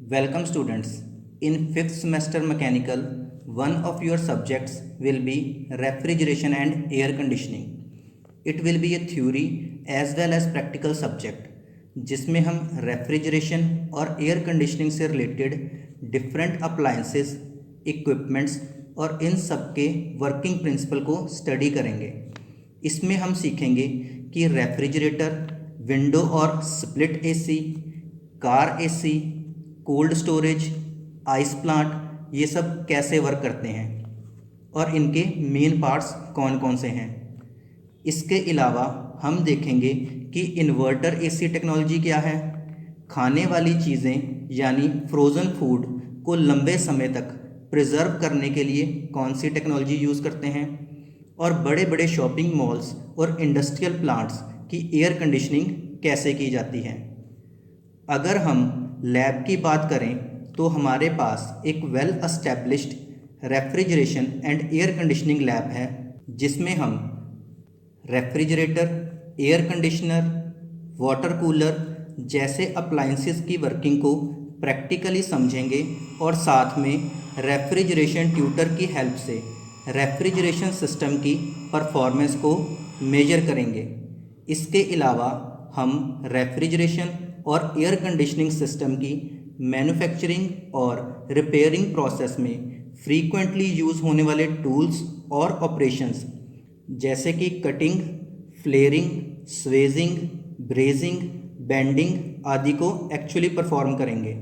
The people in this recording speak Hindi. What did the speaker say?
Welcome students. In 5th semester mechanical, one of your subjects will be refrigeration and air conditioning. It will be a theory as well as practical subject जिसमें हम रेफ्रिजरेशन और एयर कंडीशनिंग से रिलेटेड डिफरेंट अप्लायंसेस, इक्विपमेंट्स और इन सब के वर्किंग प्रिंसिपल को स्टडी करेंगे। इसमें हम सीखेंगे कि रेफ्रिजरेटर, विंडो और split AC, car AC, cold storage, ice plant, ये सब कैसे वर्क करते हैं और इनके मेन पार्ट्स कौन कौन से हैं। इसके अलावा हम देखेंगे कि इन्वर्टर एसी टेक्नोलॉजी क्या है, खाने वाली चीज़ें यानी फ्रोज़न फूड को लंबे समय तक प्रिजर्व करने के लिए कौन सी टेक्नोलॉजी यूज़ करते हैं, और बड़े बड़े शॉपिंग मॉल्स और इंडस्ट्रियल प्लांट्स की एयर कंडीशनिंग कैसे की जाती है। अगर हम लैब की बात करें तो हमारे पास एक well established refrigeration and air conditioning lab है जिसमें हम refrigerator, air conditioner, water cooler जैसे अप्लायंसेस की वर्किंग को प्रैक्टिकली समझेंगे और साथ में रेफ्रिजरेशन ट्यूटर की हेल्प से रेफ्रिजरेशन सिस्टम की परफॉर्मेंस को मेजर करेंगे। इसके अलावा हम रेफ्रिजरेशन और एयर कंडीशनिंग सिस्टम की मैन्युफैक्चरिंग और रिपेयरिंग प्रोसेस में फ्रीक्वेंटली यूज़ होने वाले टूल्स और ऑपरेशंस जैसे कि cutting, flaring, swaging, brazing, bending आदि को एक्चुअली परफॉर्म करेंगे।